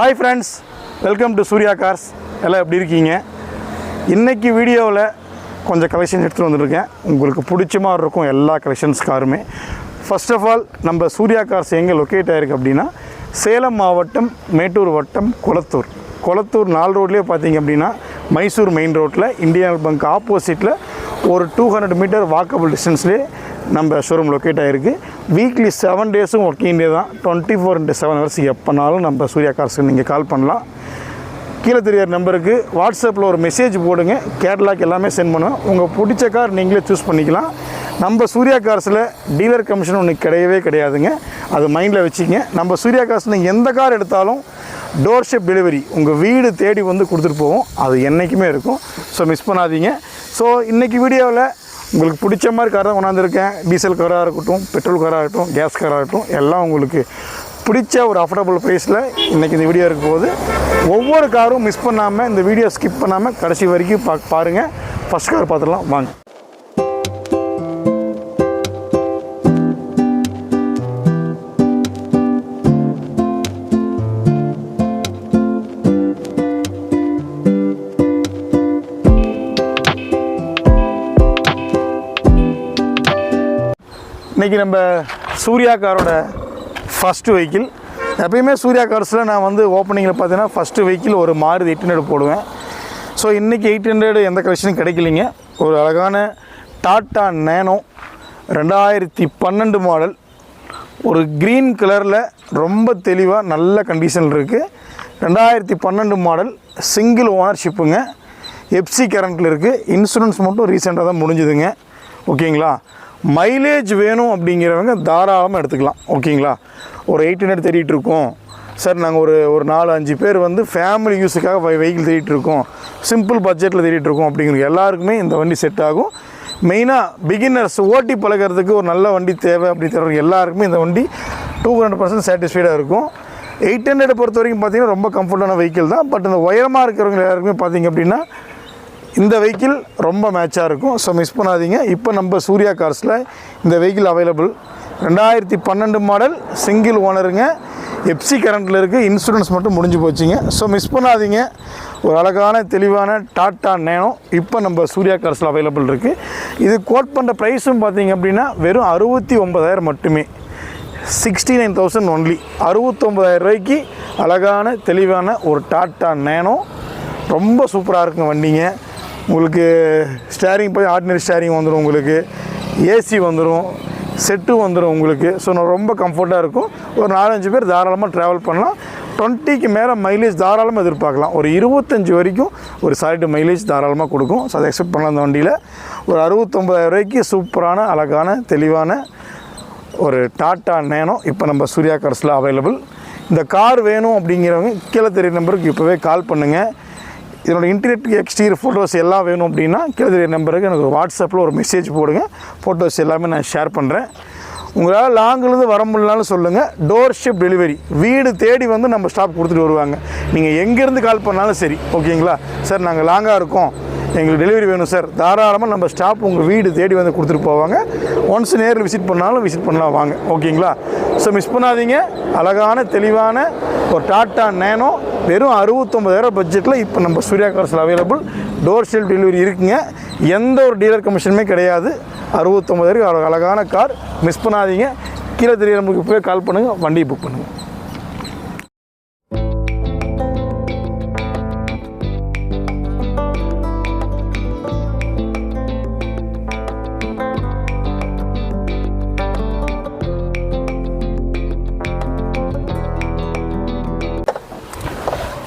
Hi friends, welcome to Surya cars. எல்லாம் எப்படி இருக்கீங்க? இன்றைக்கி வீடியோவில் கொஞ்சம் கலெக்ஷன் எடுத்துகிட்டு வந்துருக்கேன். உங்களுக்கு பிடிச்ச மாதிரி இருக்கும் எல்லா கலெக்ஷன்ஸ் காருமே. ஃபர்ஸ்ட் ஆஃப் ஆல் நம்ம சூர்யா கார்ஸ் எங்கே லொக்கேட் ஆகிருக்கு அப்படின்னா சேலம் மாவட்டம் மேட்டூர் வட்டம் கொளத்தூர் 4 ரோட்லேயே பார்த்தீங்க அப்படின்னா மைசூர் மெயின் ரோட்டில் இந்தியன் பேங்க் ஆப்போசிட்டில் ஒரு 200 மீட்டர் வாக்கபிள் டிஸ்டன்ஸ்லேயே நம்ம ஷோரூம் லொக்கேட் ஆகிருக்கு. வீக்லி 7 டேஸும் ஒர்க்கிங் டே தான். 24/7 ஹவர்ஸ் எப்போனாலும் நம்ம சூர்யா கார்ஸுக்கு நீங்கள் கால் பண்ணலாம். கீழே தெரியாத நம்பருக்கு வாட்ஸ்அப்பில் ஒரு மெசேஜ் போடுங்க. கேட்லாக் எல்லாமே சென்ட் பண்ணுவேன். உங்கள் பிடிச்ச கார் நீங்களே சூஸ் பண்ணிக்கலாம். நம்ம சூர்யா கார்ஸில் டீலர் கமிஷன் ஒன்று கிடையவே கிடையாதுங்க. அது மைண்டில் வச்சுங்க. நம்ம சூர்யா கார்ஸ் நீங்கள் எந்த கார் எடுத்தாலும் டோர் ஸ்டெப் டெலிவரி உங்கள் வீடு தேடி வந்து கொடுத்துட்டு போவோம். அது என்றைக்குமே இருக்கும். ஸோ மிஸ் பண்ணாதீங்க. ஸோ இன்றைக்கி வீடியோவில் உங்களுக்கு பிடிச்ச மாதிரி கார் தான் கொண்டாந்துருக்கேன். டீசல் காராக இருக்கட்டும், பெட்ரோல் காராக இருக்கட்டும், கேஸ் காராக இருக்கட்டும், எல்லாம் உங்களுக்கு பிடிச்ச ஒரு அஃபோர்டபுள் ப்ரைஸில் இன்றைக்கி இந்த வீடியோ இருக்கும் போது ஒவ்வொரு காரும் மிஸ் பண்ணாமல் இந்த வீடியோ ஸ்கிப் பண்ணாமல் கடைசி வரைக்கும் பாருங்கள். ஃபஸ்ட் கார் பார்த்துடலாம் வாங்க. இன்றைக்கி நம்ம சூர்யா காரோட ஃபஸ்ட்டு வெஹிக்கிள். எப்பயுமே சூர்யா கார்ஸில் நான் வந்து ஓப்பனிங்கில் பார்த்தீங்கன்னா ஃபஸ்ட்டு வெஹிக்கிள் ஒரு மாருதி 800 போடுவேன். ஸோ இன்றைக்கி 800 எந்த கலெக்ஷனும் கிடைக்கலிங்க. ஒரு அழகான டாட்டா நேனோ 2012 மாடல், ஒரு க்ரீன் கலரில் ரொம்ப தெளிவாக நல்ல கண்டிஷனில் இருக்குது. 2012 மாடல், சிங்கிள் ஓனர்ஷிப்புங்க, எஃப்சி கரண்ட்டில் இருக்குது. இன்சூரன்ஸ் மட்டும் ரீசெண்டாக தான் முடிஞ்சுதுங்க. ஓகேங்களா? மைலேஜ் வேணும் அப்படிங்கிறவங்க தாராளமாக எடுத்துக்கலாம். ஓகேங்களா? ஒரு 800 தேடிட்டு இருக்கோம் சார், நாங்கள் ஒரு 4-5 பேர் வந்து ஃபேமிலி யூஸுக்காக வெஹிக்கிள் தேடிட்டு இருக்கோம், சிம்பிள் பட்ஜெட்டில் தேடிட்டு இருக்கோம் அப்படிங்கிற எல்லாருக்குமே இந்த வண்டி செட் ஆகும். மெயினாக பிகினர்ஸ் ஓட்டி பழகிறதுக்கு ஒரு நல்ல வண்டி தேவை அப்படி தரவங்க எல்லாருக்குமே இந்த வண்டி 200% சாட்டிஸ்ஃபைடாக இருக்கும். 800 பொறுத்த வரைக்கும் பார்த்திங்கன்னா ரொம்ப கம்ஃபர்டான வெஹிக்கிள் தான். பட் இந்த உயரமாக இருக்கிறவங்க எல்லாருக்குமே பார்த்திங்க அப்படின்னா இந்த வெஹிக்கிள் ரொம்ப மேட்சாக இருக்கும். ஸோ மிஸ் பண்ணாதீங்க. இப்போ நம்ம சூர்யா கார்ஸில் இந்த வெஹிக்கிள் அவைலபிள். 2012 மாடல், சிங்கிள் ஓனருங்க, எஃப்சி கரண்ட்டில் இருக்குது. இன்சூரன்ஸ் மட்டும் முடிஞ்சு போச்சுங்க. ஸோ மிஸ் பண்ணாதீங்க. ஒரு அழகான தெளிவான டாட்டா நேனோ இப்போ நம்ம சூர்யா கார்ஸில் அவைலபிள் இருக்குது. இது கோட் பண்ணுற ப்ரைஸும் பார்த்திங்க அப்படின்னா வெறும் 69,000 மட்டுமே. 69,000 ஒன்லி. 69,000 ரூபாய்க்கு அழகான தெளிவான ஒரு டாட்டா நேனோ ரொம்ப சூப்பராக இருக்குங்க வண்டிங்க. உங்களுக்கு ஸ்டேரிங் போய் ஆர்டினரி ஸ்டேரிங் வந்துடும், உங்களுக்கு ஏசி வந்துடும், செட்டு வந்துடும் உங்களுக்கு. ஸோ ரொம்ப கம்ஃபர்ட்டாக இருக்கும். ஒரு 4-5 பேர் தாராளமாக ட்ராவல் பண்ணலாம். 20க்கு மேலே மைலேஜ் தாராளமாக எதிர்பார்க்கலாம். ஒரு 25 வரைக்கும் ஒரு சாலிட் மைலேஜ் தாராளமாக கொடுக்கும். ஸோ அதை எக்ஸ்பெக்ட் பண்ணலாம். அந்த வண்டியில் ஒரு 69,000 ரூபாய்க்கு சூப்பரான அழகான தெளிவான ஒரு டாட்டா நேனோ இப்போ நம்ம சூர்யா கார்ஸில் அவைலபிள். இந்த கார் வேணும் அப்படிங்கிறவங்க கீழே தெரிய நம்பருக்கு இப்போவே கால் பண்ணுங்கள். இதனோட இன்டீரியர் எக்ஸ்டீரியர் ஃபோட்டோஸ் எல்லாம் வேணும் அப்படின்னா கீழே தெரிய நம்பருக்கு எனக்கு ஒரு வாட்ஸ்அப்பில் ஒரு மெசேஜ் போடுங்க. ஃபோட்டோஸ் எல்லாமே நான் ஷேர் பண்ணுறேன். உங்களால் லாங்கிலேருந்து வர முடியலனாலும் சொல்லுங்கள். டோர் ஸ்டெப் டெலிவரி வீடு தேடி வந்து நம்ம ஸ்டாப் கொடுத்துட்டு வருவாங்க. நீங்கள் எங்கேருந்து கால் பண்ணாலும் சரி. ஓகேங்களா? சார் நாங்கள் லாங்காக இருக்கோம், எங்களுக்கு டெலிவரி வேணும் சார், தாராளமாக நம்ம ஸ்டாப் உங்கள் வீடு தேடி வந்து கொடுத்துட்டு போவாங்க. ஒன்ஸ் நேரில் விசிட் பண்ணாலும் விசிட் பண்ணலாம் வாங்க. ஓகேங்களா? ஸோ மிஸ் பண்ணாதீங்க. அழகான தெளிவான ஒரு டாட்டா நேனோ வெறும் 69,000 பட்ஜெட்டில் இப்போ நம்ம சூர்யா கார்ஸில் அவைலபிள். டோர் ஸ்டெப் டெலிவரி இருக்குங்க. எந்த ஒரு டீலர் கமிஷனுமே கிடையாது. 69,000 அழகான கார். மிஸ் பண்ணாதீங்க. கீழே தெரிய நமக்கு போய் கால் பண்ணுங்கள், வண்டியை புக் பண்ணுங்கள்.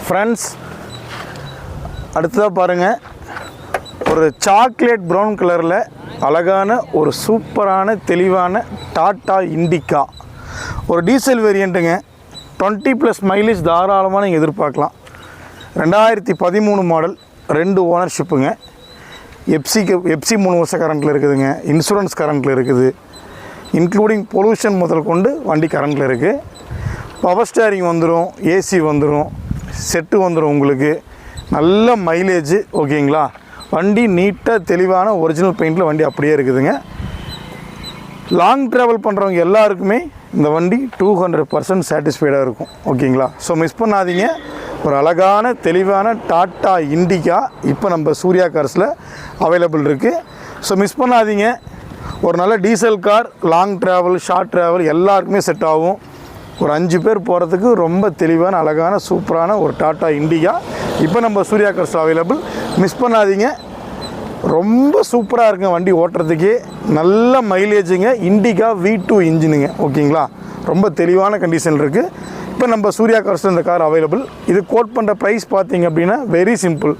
ஃப்ரெண்ட்ஸ், அடுத்ததாக பாருங்கள், ஒரு சாக்லேட் ப்ரௌன் கலரில் அழகான ஒரு சூப்பரான தெளிவான டாட்டா இண்டிகா, ஒரு டீசல் வேரியண்ட்டுங்க. 20+ மைலேஜ் தாராளமாக நீங்கள் எதிர்பார்க்கலாம். 2013 மாடல், 2 ஓனர்ஷிப்புங்க, எஃப்சி 3 வருஷம் கரண்ட்டில் இருக்குதுங்க, இன்சூரன்ஸ் கரண்ட்டில் இருக்குது, இன்க்ளூடிங் பொல்யூஷன் முதல் கொண்டு வண்டி கரண்ட்டில் இருக்குது. பவர் ஸ்டேரிங் வந்துடும், ஏசி வந்துடும், செட்டு வந்துடும் உங்களுக்கு, நல்ல மைலேஜ். ஓகேங்களா? வண்டி நீட்டாக தெளிவான ஒரிஜினல் பெயிண்டில் வண்டி அப்படியே இருக்குதுங்க. லாங் ட்ராவல் பண்ணுறவங்க எல்லாருக்குமே இந்த வண்டி 200% சாட்டிஸ்ஃபைடாக இருக்கும். ஓகேங்களா? ஸோ மிஸ் பண்ணாதீங்க. ஒரு அழகான தெளிவான டாட்டா இண்டிகா இப்போ நம்ம சூர்யா கார்ஸில் அவைலபிள் இருக்குது. ஸோ மிஸ் பண்ணாதீங்க. ஒரு நல்ல diesel car, long travel, short travel எல்லாருக்குமே செட் ஆகும். ஒரு 5 பேர் போகிறதுக்கு ரொம்ப தெளிவான அழகான சூப்பரான ஒரு டாட்டா இண்டிகா இப்போ நம்ம சூர்யா கார்ஸில் அவைலபிள். மிஸ் பண்ணாதீங்க. ரொம்ப சூப்பராக இருக்குங்க வண்டி ஓட்டுறதுக்கே. நல்ல மைலேஜுங்க. இண்டிகா V2 இன்ஜினுங்க. ஓகேங்களா? ரொம்ப தெளிவான கண்டிஷன் இருக்குது. இப்போ நம்ம சூர்யா கார்ஸில் இந்த கார் அவைலபிள். இது கோட் பண்ணுற ப்ரைஸ் பார்த்தீங்க அப்படின்னா வெரி சிம்பிள்,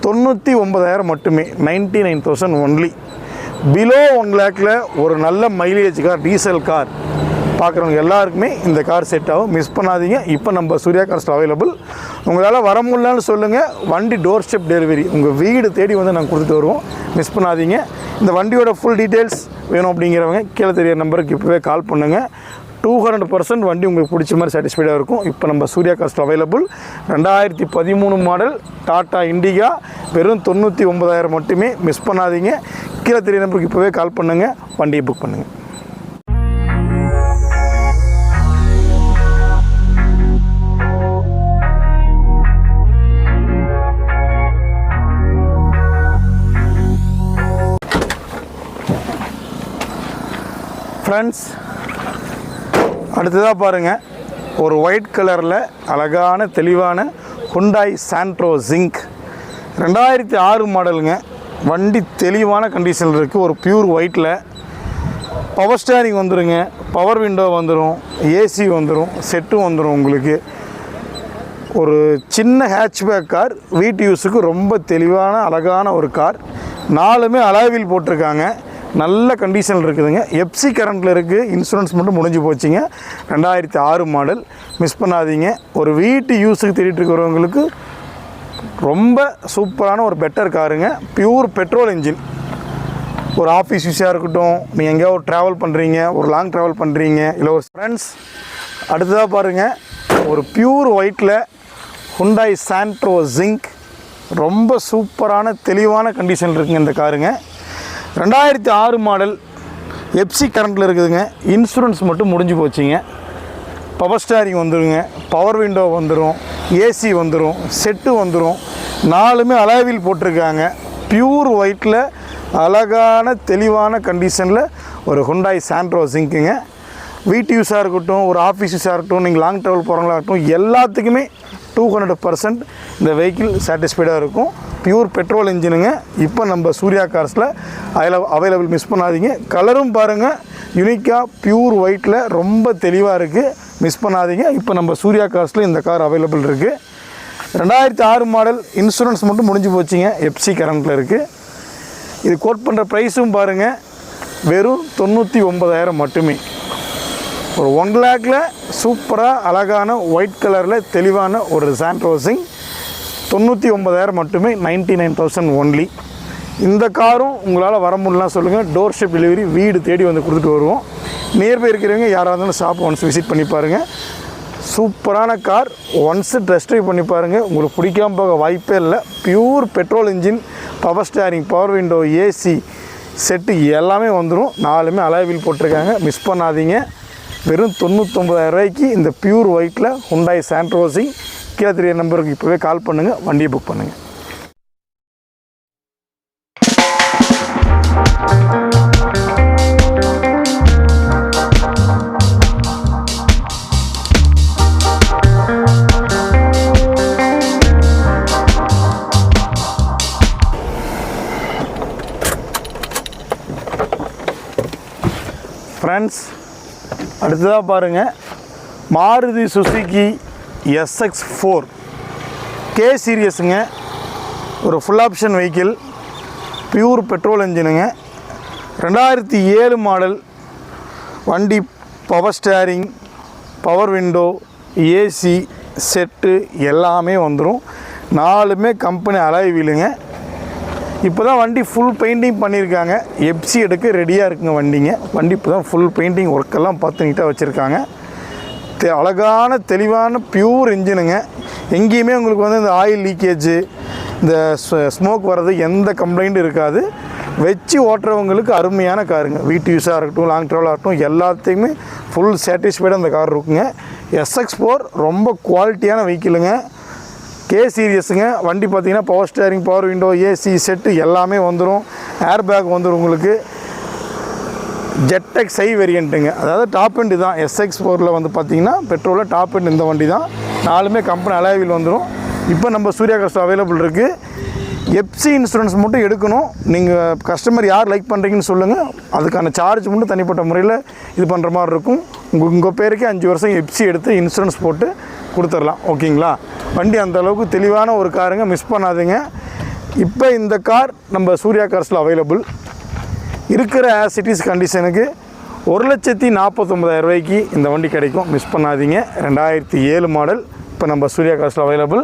99,000 மட்டுமே, 99,000 ஒன்லி. பிலோ 1 lakhல ஒரு நல்ல மைலேஜ் கார், டீசல் கார் பார்க்குறவங்க எல்லாருக்குமே இந்த கார் செட் ஆகும். மிஸ் பண்ணாதீங்க. இப்போ நம்ம சூர்யா கார்ஸில் அவைலபிள். உங்களால் வர முடியலன்னு சொல்லுங்கள், வண்டி டோர் ஸ்டெப் டெலிவரி உங்கள் வீடு தேடி வந்து நாங்கள் கொடுத்துட்டு வருவோம். மிஸ் பண்ணாதீங்க. இந்த வண்டியோட ஃபுல் டீட்டெயில்ஸ் வேணும் அப்படிங்கிறவங்க கீழே தெரியிற நம்பருக்கு இப்போவே கால் பண்ணுங்கள். 200% வண்டி உங்களுக்கு பிடிச்ச மாதிரி சாட்டிஸ்ஃபைடாக இருக்கும். இப்போ நம்ம சூர்யா கார்ஸில் அவைலபிள். 2013 மாடல் டாட்டா இண்டிகா வெறும் 99,000 மட்டுமே. மிஸ் பண்ணாதீங்க. கீழே தெரியிற நம்பருக்கு இப்போவே கால் பண்ணுங்கள், வண்டியை புக் பண்ணுங்கள். ஃப்ரெண்ட்ஸ், அடுத்ததாக பாருங்கள், ஒரு ஒயிட் கலரில் அழகான தெளிவான ஹுண்டாய் சாண்ட்ரோ ஜிங்க் 2006 மாடலுங்க. வண்டி தெளிவான கண்டிஷனில் இருக்குது. ஒரு பியூர் ஒயிட்டில் பவர் ஸ்டேரிங் வந்துடுங்க, பவர் விண்டோ வந்துடும், ஏசி வந்துடும், செட்டும் வந்துடும். உங்களுக்கு ஒரு சின்ன ஹேட்ச்பேக் கார், வீட்டு யூஸுக்கு ரொம்ப தெளிவான அழகான ஒரு கார். 4மே அலாய்வில் போட்டிருக்காங்க. நல்ல கண்டிஷனில் இருக்குதுங்க. எஃப்சி கரண்ட்டில் இருக்குது. இன்சூரன்ஸ் மட்டும் முடிஞ்சு போச்சுங்க. 2006 மாடல். மிஸ் பண்ணாதீங்க. ஒரு வீட்டு யூஸுக்கு தேடிட்டு இருக்கிறவங்களுக்கு ரொம்ப சூப்பரான ஒரு பெட்டர் காருங்க. Pure petrol engine. ஒரு ஆஃபீஸ் யூஸாக இருக்கட்டும், நீங்கள் எங்கேயோ ஒரு ட்ராவல் பண்ணுறீங்க, ஒரு லாங் ட்ராவல் பண்ணுறீங்க, இல்லை ஒரு ஃப்ரெண்ட்ஸ். அடுத்ததாக பாருங்கள், ஒரு பியூர் ஒயிட்டில் ஹுண்டாய் சாண்ட்ரோ ஜிங்க் ரொம்ப சூப்பரான தெளிவான கண்டிஷனில் இருக்குங்க இந்த காருங்க. 2006 மாடல், எஃப்சி கரண்ட்டில் இருக்குதுங்க. இன்சூரன்ஸ் மட்டும் முடிஞ்சு போச்சுங்க. பவர் ஸ்டேரிங் வந்துடுங்க, பவர் விண்டோ வந்துடும், ஏசி வந்துடும், செட்டு வந்துடும். 4மே அலாய்வில் போட்டிருக்காங்க. பியூர் ஒயிட்டில் அழகான தெளிவான கண்டிஷனில் ஒரு ஹுண்டாய் சாண்ட்ரோ ஜிங்க்குங்க. வீட்டு யூஸாக இருக்கட்டும், ஒரு ஆஃபீஸ் யூஸாக இருக்கட்டும், நீங்கள் லாங் ட்ராவல் போகிறவங்களா இருக்கட்டும், எல்லாத்துக்குமே 200% இந்த வெஹிக்கிள் சாட்டிஸ்ஃபைடாக இருக்கும். பியூர் பெட்ரோல் இன்ஜினுங்க. இப்போ நம்ம சூர்யா கார்ஸில் அவைலபிள். மிஸ் பண்ணாதீங்க. கலரும் பாருங்கள், யூனிக்காக பியூர் ஒயிட்டில் ரொம்ப தெளிவாக இருக்குது. மிஸ் பண்ணாதீங்க. இப்போ நம்ம சூர்யா கார்ஸில் இந்த கார் அவைலபிள் இருக்குது. 2006 மாடல், இன்சூரன்ஸ் மட்டும் முடிஞ்சு போச்சுங்க. எஃப்சி கரண்ட்டில் இருக்குது. இது கோட் பண்ணுற ப்ரைஸும் பாருங்கள், வெறும் 99,000 மட்டுமே. ஒரு 1 lakhல சூப்பராக அழகான ஒயிட் கலரில் தெளிவான ஒரு சாண்ட்ரோ ஜிங்க் 99,000 மட்டுமே, 99,000 ஒன்லி. இந்த காரும் உங்களால் வர முடியலாம் சொல்லுங்கள், டோர் ஸ்டெப் டெலிவரி வீடு தேடி வந்து கொடுத்துட்டு வருவோம். நியர்பை இருக்கிறவங்க யாராக இருந்தாலும் ஷாப் ஒன்ஸ் விசிட் பண்ணி பாருங்கள். சூப்பரான கார். ஒன்ஸு டெஸ்ட் ட்ரைவ் பண்ணி பாருங்கள், உங்களுக்கு பிடிக்காமல் போக வாய்ப்பே இல்லை. Pure petrol engine, power steering, power window, AC, set எல்லாமே வந்துடும். 4மே அலாய்வில் போட்டிருக்காங்க. மிஸ் பண்ணாதீங்க. வெறும் 99,000 ரூபாய்க்கு இந்த பியூர் ஒயிட்டில் ஹுண்டாய் சாண்ட்ரோ ஜிங்க். கீழே தெரிய நம்பருக்கு இப்போவே கால் பண்ணுங்கள், வண்டியை புக் பண்ணுங்கள். ஃப்ரெண்ட்ஸ், அடுத்ததாக பாருங்கள், மாருதி சுசுகி SX4 கே சீரியஸுங்க. ஒரு full option vehicle, pure petrol இன்ஜினுங்க. 2007 மாடல் வண்டி. Power steering, power window, AC, set எல்லாமே வந்துடும். 4மே கம்பெனி அலாய் வீலுங்க. இப்போ தான் வண்டி ஃபுல் பெயிண்டிங் பண்ணியிருக்காங்க. எஃப்சி எடுக்க ரெடியாக இருக்குங்க வண்டிங்க. வண்டி இப்போ தான் ஃபுல் பெயிண்டிங் ஒர்க்கெல்லாம் பார்த்து நீட்டாக வச்சுருக்காங்க. அழகான தெளிவான பியூர் இன்ஜினுங்க. எங்கேயுமே உங்களுக்கு வந்து இந்த ஆயில் லீக்கேஜு, இந்த ஸ்மோக் வர்றது எந்த கம்ப்ளைண்ட்டும் இருக்காது. வச்சு ஓட்டுறவங்களுக்கு அருமையான காருங்க. வீட்டு யூஸாக இருக்கட்டும், லாங் ட்ராவலாக இருக்கட்டும், எல்லாத்தையுமே ஃபுல் சாட்டிஸ்ஃபைடாக அந்த கார் இருக்குங்க. SX4 ரொம்ப குவாலிட்டியான வெஹிக்கிளுங்க. K சீரியஸுங்க. வண்டி பார்த்திங்கன்னா power steering, power window, AC set எல்லாமே வந்துடும். ஏர் பேக் வந்துடும் உங்களுக்கு. ஜெட்எக்ஸ் ஐ வேரியண்ட்டுங்க. அதாவது டாப் எண்டு தான். SX4ல் வந்து பார்த்திங்கன்னா பெட்ரோலில் டாப் எண்ட் இந்த வண்டி தான். 4மே கம்பெனி அலாய்வில் வந்துடும். இப்போ நம்ம சூர்யா கார்ஸில் அவைலபிள் இருக்குது. எஃப்சி இன்சூரன்ஸ் மட்டும் எடுக்கணும். நீங்கள் கஸ்டமர் யார் லைக் பண்ணுறீங்கன்னு சொல்லுங்கள். அதுக்கான சார்ஜ் மட்டும் தனிப்பட்ட முறையில் இது பண்ணுற மாதிரி இருக்கும். உங்கள் பேருக்கே 5 வருஷம் எஃப்சி எடுத்து இன்சூரன்ஸ் போட்டு கொடுத்துடலாம். ஓகேங்களா? வண்டி அந்தளவுக்கு தெளிவான ஒரு காருங்க. மிஸ் பண்ணாதீங்க. இப்போ இந்த கார் நம்ம சூர்யா கார்ஸில் அவைலபிள் இருக்கிற ஆசிட்டிஸ் கண்டிஷனுக்கு 1,49,000 ரூபாய்க்கு இந்த வண்டி கிடைக்கும். மிஸ் பண்ணாதீங்க. 2007 மாடல். இப்போ நம்ம சூர்யா கார்ஸில் அவைலபிள்.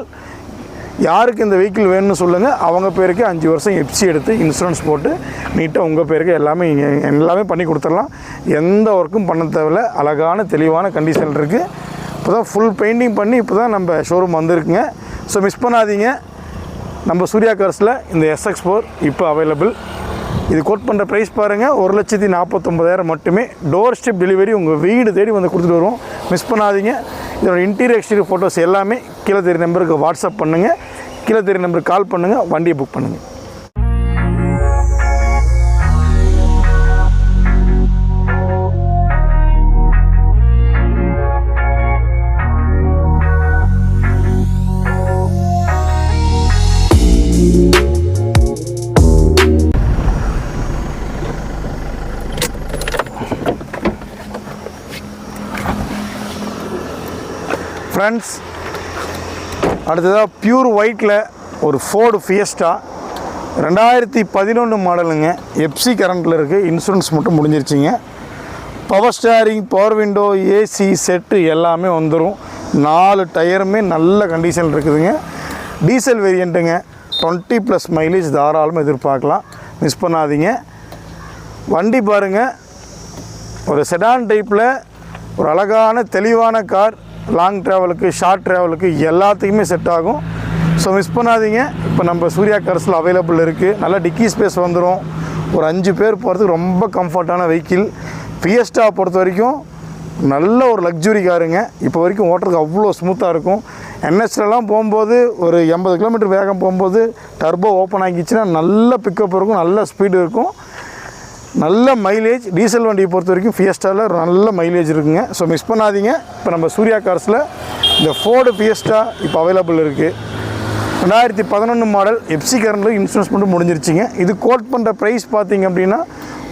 யாருக்கு இந்த வெஹிக்கிள் வேணும்னு சொல்லுங்கள். அவங்க பேருக்கு 5 வருஷம் எஃப்சி எடுத்து இன்சூரன்ஸ் போட்டு நீட்டாக உங்கள் பேருக்கு எல்லாமே பண்ணி கொடுத்துடலாம். எந்த ஒர்க்கும் பண்ண தேவையில்ல. அழகான தெளிவான கண்டிஷன் இருக்குது. இப்போ தான் ஃபுல் பெயிண்டிங் பண்ணி இப்போ தான் நம்ம ஷோரூம் வந்திருக்குங்க. ஸோ மிஸ் பண்ணாதீங்க. நம்ம சூர்யா கார்ஸில் இந்த SX4 இப்போ அவைலபிள். இது கோட் பண்ணுற ப்ரைஸ் பாருங்கள், 1,49,000 மட்டுமே. டோர் ஸ்டெப் டெலிவரி உங்கள் வீடு தேடி வந்து கொடுத்துட்டு வருவோம். மிஸ் பண்ணாதீங்க. இதோட இன்டீரியர் எக்ஸ்டீரியர் ஃபோட்டோஸ் எல்லாமே கீழே தெரிய நம்பருக்கு வாட்ஸ்அப் பண்ணுங்கள். கீழே தெரிய நம்பருக்கு கால் பண்ணுங்கள். வண்டியை புக் பண்ணுங்கள். ஃப்ரெண்ட்ஸ், அடுத்ததாக பியூர் ஒயிட்டில் ஒரு ஃபோர்டு ஃபியஸ்டா 2011 மாடலுங்க. எஃப்சி கரண்ட்டில் இருக்குது. இன்சூரன்ஸ் மட்டும் முடிஞ்சிருச்சிங்க. Power steering, power window, AC set எல்லாமே வந்துடும். 4 டயருமே நல்ல கண்டிஷன் இருக்குதுங்க. டீசல் வேரியண்ட்டுங்க. 20+ மைலேஜ் தாராளமாக எதிர்பார்க்கலாம். மிஸ் பண்ணாதீங்க. வண்டி பாருங்கள், ஒரு செடான் டைப்பில் ஒரு அழகான தெளிவான கார். லாங் ட்ராவலுக்கு, ஷார்ட் ட்ராவலுக்கு எல்லாத்துக்குமே செட் ஆகும். ஸோ மிஸ் பண்ணாதீங்க. இப்போ நம்ம சூர்யா கார்ஸில் அவைலபிள் இருக்குது. நல்லா டிக்கி ஸ்பேஸ் வந்துடும். ஒரு 5 பேர் போகிறதுக்கு ரொம்ப கம்ஃபர்ட்டான வெஹிக்கிள். ஃபியஸ்டா பொறுத்த வரைக்கும் நல்ல ஒரு லக்ஸுரி காருங்க. இப்போ வரைக்கும் ஓட்டுறதுக்கு அவ்வளோ ஸ்மூத்தாக இருக்கும். NHலலாம் போகும்போது ஒரு 80 கிலோமீட்டர் வேகம் போகும்போது டர்போ ஓப்பன் ஆகிடுச்சுன்னா நல்ல பிக்கப் இருக்கும், நல்ல ஸ்பீடு இருக்கும், நல்ல மைலேஜ். டீசல் வண்டியை பொறுத்த வரைக்கும் ஃபியஸ்டாவில் நல்ல மைலேஜ் இருக்குங்க. ஸோ மிஸ் பண்ணாதீங்க. இப்போ நம்ம சூர்யா கார்ஸில் இந்த ஃபோர்டு ஃபியஸ்டா இப்போ அவைலபிள் இருக்குது. 2011 மாடல். எஃப்சி கரண்டில் இன்சூரன்ஸ் மட்டும் முடிஞ்சிருச்சிங்க. இது கோட் பண்ணுற ப்ரைஸ் பார்த்திங்க அப்படின்னா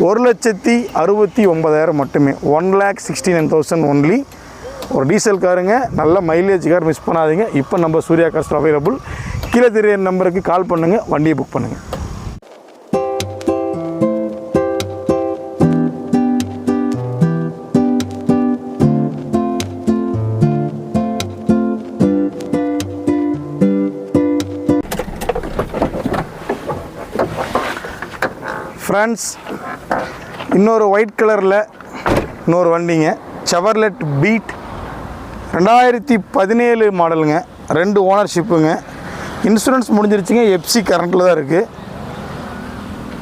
1,69,000 மட்டுமே. 1,69,000 ஒன்லி. ஒரு டீசல் காருங்க, நல்ல மைலேஜ் கார். மிஸ் பண்ணாதீங்க. இப்போ நம்ம சூர்யா கார்ஸில் அவைலபிள். கீழே தெரிய நம்பருக்கு கால் பண்ணுங்கள். வண்டியை புக் பண்ணுங்கள். ஃப்ரெண்ட்ஸ், இன்னொரு ஒயிட் கலரில் இன்னொரு வண்டிங்க. செவர்லெட் பீட் 2017 மாடலுங்க. 2 ஓனர்ஷிப்புங்க. இன்சூரன்ஸ் முடிஞ்சிருச்சுங்க. எஃப்சி கரண்ட்டில் தான் இருக்குது.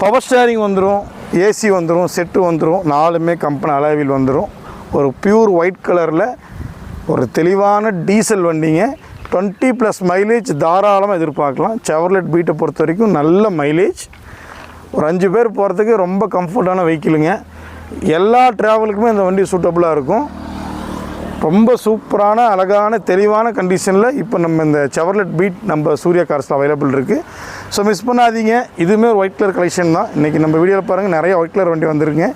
பவர் ஸ்டேரிங் வந்துடும், ஏசி வந்துடும், செட்டு வந்துடும். 4மே கம்பெனி அலாய்வில் வந்துடும். ஒரு பியூர் ஒயிட் கலரில் ஒரு தெளிவான டீசல் வண்டிங்க. 20+ மைலேஜ் தாராளமாக எதிர்பார்க்கலாம். செவர்லெட் பீட்டை பொறுத்த வரைக்கும் நல்ல மைலேஜ். ஒரு 5 பேர் போகிறதுக்கு ரொம்ப கம்ஃபர்ட்டான வெஹிக்கிளுங்க. எல்லா ட்ராவலுக்குமே இந்த வண்டி சூட்டபுளாக இருக்கும். ரொம்ப சூப்பரான அழகான தெளிவான கண்டிஷனில் இப்போ நம்ம இந்த செவர்லெட் பீட் நம்ம சூர்யா கார்ஸில் அவைலபிள் இருக்குது. ஸோ மிஸ் பண்ணாதீங்க. இதுவுமே ஒரு ஒயிட் கலர் கலெக்ஷன் தான். இன்றைக்கி நம்ம வீடியோவில் பாருங்கள், நிறைய ஒயிட் கலர் வண்டி வந்துருக்குங்க.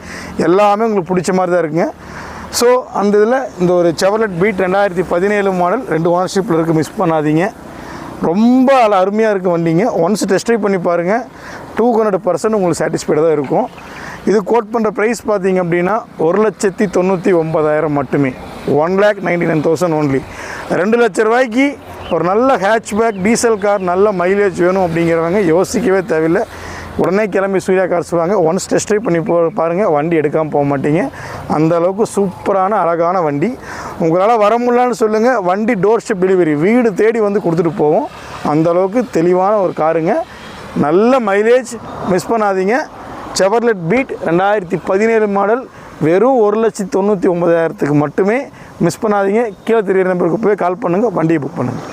எல்லாமே உங்களுக்கு பிடிச்ச மாதிரி தான் இருக்குங்க. ஸோ அந்த இதில் இந்த ஒரு செவர்லெட் பீட் 2017 மாடல் 2 ஓனர்ஷிப்பில் இருக்குது. மிஸ் பண்ணாதீங்க. ரொம்ப அருமையாக இருக்குது வண்டிங்க. ஒன்ஸ் டெஸ்ட் ட்ரைவ் பண்ணி பாருங்கள். 200% உங்களுக்கு சாட்டிஸ்ஃபைடாக தான் இருக்கும். இது கோட் பண்ணுற ப்ரைஸ் பார்த்திங்க அப்படின்னா 1,99,000 மட்டுமே. 1,99,000 ஒன்லி. 2 லட்ச ரூபாய்க்கு ஒரு நல்ல ஹேட்ச்பேக் டீசல் கார், நல்ல மைலேஜ் வேணும் அப்படிங்கிறவங்க யோசிக்கவே தேவையில்லை. உடனே கிளம்பி சூர்யா கார்ஸ் வாங்க. ஒன்ஸ் டெஸ்ட் ட்ரைவ் பண்ணி பாருங்கள். வண்டி எடுக்காமல் போக மாட்டீங்க. அந்தளவுக்கு சூப்பரான அழகான வண்டி. உங்களால் வர முடியலன்னு சொல்லுங்கள். வண்டி டோர் ஸ்டெப் டெலிவரி வீடு தேடி வந்து கொடுத்துட்டு போவோம். அந்தளவுக்கு தெளிவான ஒரு காருங்க. நல்ல மைலேஜ். மிஸ் பண்ணாதீங்க. இப்போ நம்ம சூர்யா கார்ஸில் இந்த ஃபோர்டு ஃபியஸ்டா 2011 மாடல். 2 ஓனர்ஷிப்புங்க. இன்சூரன்ஸ் முடிஞ்சிருச்சிங்க. எஃப்சி கரண்ட்டில் இருக்குது. 2017 மாடல். 2 ஓனர்ஷிப்புங்க. 2 டீசல் காருங்க. நல்ல மைலேஜ். மிஸ் பண்ணாதீங்க. செவர்லெட் பீட் 2017 மாடல் வெறும் 1,99,000 மட்டுமே. மிஸ் பண்ணாதீங்க. கீழே தெரியுற நம்பருக்கு போய் கால் பண்ணுங்கள், வண்டியை புக் பண்ணுங்கள்.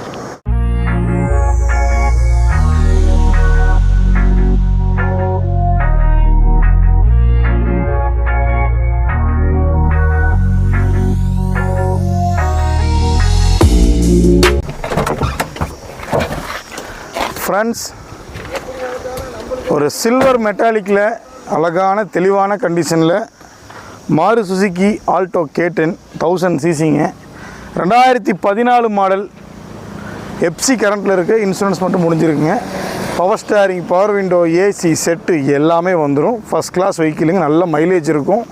ஃப்ரெண்ட்ஸ், ஒரு சில்வர் மெட்டாலிக்கில் அழகான தெளிவான கண்டிஷனில் மாருதி சுசுகி ஆல்டோ K10 1000 சிசிங்க, 2014 மாடல், எஃப்சி கரண்ட்டில் இருக்குது. இன்சூரன்ஸ் மட்டும் முடிஞ்சிருக்குங்க. Power steering, power window, AC set எல்லாமே வந்துடும். ஃபஸ்ட் கிளாஸ் வெஹிக்கிளுங்க. நல்ல மைலேஜ் இருக்கும்,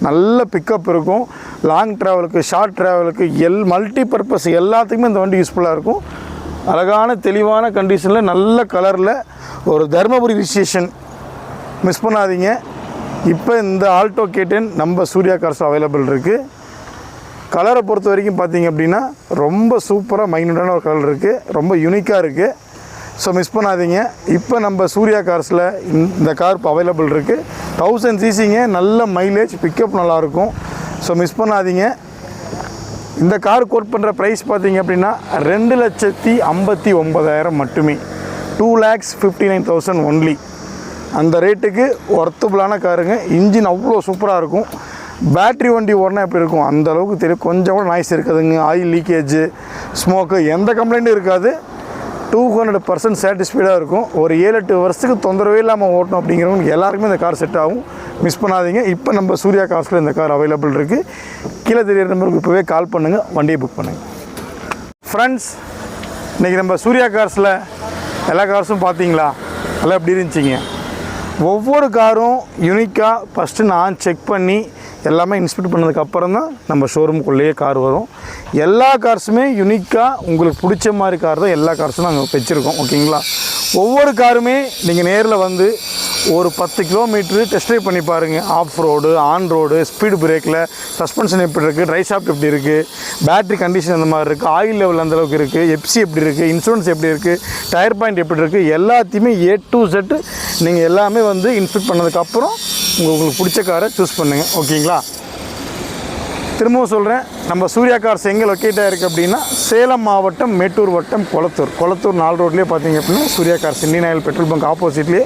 நல்ல பிக்கப் இருக்கும். லாங் ட்ராவலுக்கு, ஷார்ட் ட்ராவலுக்கு, மல்டி பர்பஸ் எல்லாத்துக்குமே இந்த வண்டி யூஸ்ஃபுல்லாக இருக்கும். அழகான தெளிவான கண்டிஷனில் நல்ல கலரில் ஒரு தர்மபுரி ரிஜிஸ்ட்ரேஷன். மிஸ் பண்ணாதீங்க. இப்போ இந்த ஆல்டோ K10 நம்ம சூர்யா கார்ஸ் அவைலபிள் இருக்குது. கலரை பொறுத்த வரைக்கும் பார்த்தீங்க அப்படின்னா ரொம்ப சூப்பராக மைனூட்டான ஒரு கலர் இருக்குது, ரொம்ப யூனிக்காக இருக்குது. ஸோ மிஸ் பண்ணாதீங்க. இப்போ நம்ம சூர்யா கார்ஸில் இந்த கார் இப்போ அவைலபிள் இருக்குது. 1000 சிசிங்க, நல்ல மைலேஜ், பிக்கப் நல்லாயிருக்கும். ஸோ மிஸ் பண்ணாதீங்க. இந்த கார் கோட் பண்ணுற ப்ரைஸ் பார்த்தீங்க அப்படின்னா 2,59,000 மட்டுமே. 2,59,000 ஒன்லி. அந்த ரேட்டுக்கு ஒர்த்தபுளான காருங்க. இன்ஜின் அவ்வளோ சூப்பராக இருக்கும். பேட்ரி வண்டி ஓடனா எப்படி இருக்கும் அந்த அளவுக்கு தெரியும். கொஞ்சம் கூட நாய்ஸ் இருக்காதுங்க. ஆயில் லீக்கேஜ், ஸ்மோக்கு எந்த கம்ப்ளைண்ட்டும் இருக்காது. 200% சாட்டிஸ்ஃபைடாக இருக்கும். ஒரு 7-8 வருஷத்துக்கு தொந்தரவே இல்லாமல் ஓட்டணும் அப்படிங்கிறவங்க எல்லாருக்குமே இந்த கார் செட் ஆகும். மிஸ் பண்ணாதீங்க. இப்போ நம்ம சூர்யா கார்ஸில் இந்த கார் அவைலபிள் இருக்குது. கீழே தெரியிற நம்பருக்கு இப்போவே கால் பண்ணுங்கள், வண்டியை புக் பண்ணுங்கள். ஃப்ரெண்ட்ஸ், இன்றைக்கி நம்ம சூர்யா கார்ஸில் எல்லா கார்ஸும் பார்த்தீங்களா? எல்லாம் எப்படி இருந்துச்சிங்க? ஒவ்வொரு காரும் யூனிக்காக ஃபஸ்ட்டு நான் செக் பண்ணி எல்லாமே இன்ஸ்பெக்ட் பண்ணதுக்கப்புறம் தான் நம்ம ஷோரூமுக்குள்ளேயே கார் வரும். எல்லா கார்ஸுமே யூனிக்காக உங்களுக்கு பிடிச்ச மாதிரி கார் தான் எல்லா கார்ஸும் நாங்கள் வச்சுருக்கோம். ஓகேங்களா? ஒவ்வொரு காருமே நீங்கள் நேரில் வந்து ஒரு 10 கிலோமீட்ரு டெஸ்ட் ட்ரைவ் பண்ணி பாருங்கள். Off road, on road, speed பிரேக்கில் சஸ்பென்ஷன் எப்படி இருக்குது, ட்ரை ஷாஃப்ட் எப்படி இருக்குது, பேட்ரி கண்டிஷன் அந்த மாதிரி இருக்குது, ஆயில் லெவல் அந்தளவுக்கு இருக்குது, எஃப்சி எப்படி இருக்குது, இன்சூரன்ஸ் எப்படி இருக்குது, டயர் பாயிண்ட் எப்படி இருக்குது, எல்லாத்தையுமே A to Z நீங்கள் எல்லாமே வந்து இன்ஸ்பெக்ட் பண்ணதுக்கப்புறம் உங்களுக்கு பிடிச்ச காரை சூஸ் பண்ணுங்கள். ஓகேங்களா? திரும்பவும் சொல்கிறேன், நம்ம சூர்யா கார்ஸ் எங்கே லொக்கேட் ஆகிருக்கு அப்படின்னா சேலம் மாவட்டம் மேட்டூர் வட்டம் கொளத்தூர் 4 ரோட்லேயே பார்த்தீங்க அப்படின்னா Surya cars Indian Oil petrol bunk ஆப்போசிட்லேயே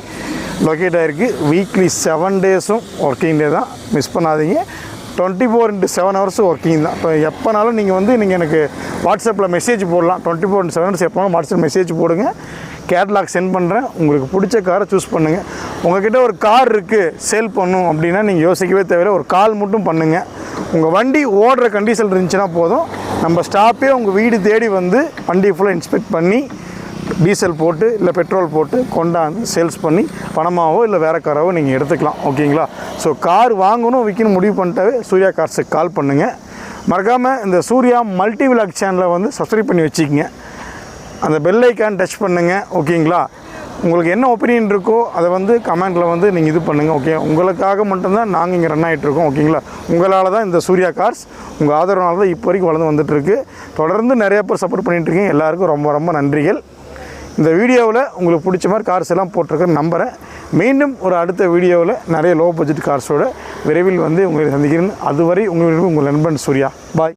லொக்கேட் ஆகிருக்கு. வீக்லி 7 டேஸும் ஒர்க்கிங் டே தான். மிஸ் பண்ணாதீங்க. 24/7 ஹவர்ஸும் ஒர்க்கிங் தான். இப்போ எப்போனாலும் நீங்கள் எனக்கு வாட்ஸ்அப்பில் மெசேஜ் போடலாம். 24/7 ஹவர்ஸ் எப்போனாலும் வாட்ஸ்அப் மெசேஜ் போடுங்க. கேட்லாக் சென்ட் பண்ணுறேன். உங்களுக்கு பிடிச்ச காரை சூஸ் பண்ணுங்கள். உங்கள்கிட்ட ஒரு கார் இருக்குது சேல் பண்ணும் அப்படின்னா நீங்கள் யோசிக்கவே தேவையில்லை. ஒரு கால் மட்டும் பண்ணுங்கள். உங்கள் வண்டி ஓடுற கண்டிஷன் இருந்துச்சுன்னா போதும். நம்ம ஸ்டாப்பே உங்கள் வீடு தேடி வந்து வண்டி ஃபுல்லாக இன்ஸ்பெக்ட் பண்ணி டீசல் போட்டு இல்லை பெட்ரோல் போட்டு கொண்டாந்து சேல்ஸ் பண்ணி பணமாகவோ இல்லை வேறு காராவோ நீங்கள் எடுத்துக்கலாம். ஓகேங்களா? ஸோ கார் வாங்கணும் விற்கணும் முடிவு பண்ணிட்டாவே சூர்யா கார்ஸுக்கு கால் பண்ணுங்கள். மறக்காமல் இந்த சூர்யா மல்டி விலாக் சேனலை வந்து சப்ஸ்கிரைப் பண்ணி வச்சுக்கோங்க. அந்த பெல் ஐக்கான் டச் பண்ணுங்கள். ஓகேங்களா? உங்களுக்கு என்ன ஒப்பீனியன் இருக்கோ அதை வந்து கமெண்ட்டில் வந்து நீங்கள் இது பண்ணுங்கள். ஓகே, உங்களுக்காக மட்டும்தான் நாங்கள் இங்கே ரன் ஆகிட்ருக்கோம். ஓகேங்களா? உங்களால் தான் இந்த சூர்யா கார்ஸ், உங்கள் ஆதரவுனால தான் இப்போ வரைக்கும் வளர்ந்து வந்துட்டுருக்கு. தொடர்ந்து நிறைய பேர் சப்போர்ட் பண்ணிகிட்ருக்கீங்க. எல்லாருக்கும் ரொம்ப ரொம்ப நன்றிகள். இந்த வீடியோவில் உங்களுக்கு பிடிச்ச மாதிரி கார்ஸ் எல்லாம் போட்டிருக்கேன்னு நம்புகிறேன். மீண்டும் ஒரு அடுத்த வீடியோவில் நிறைய லோ பட்ஜெட் கார்ஸோட விரைவில் வந்து உங்களை சந்திக்கிறேன். அதுவரை உங்கள் நண்பன் சூர்யா. பாய்.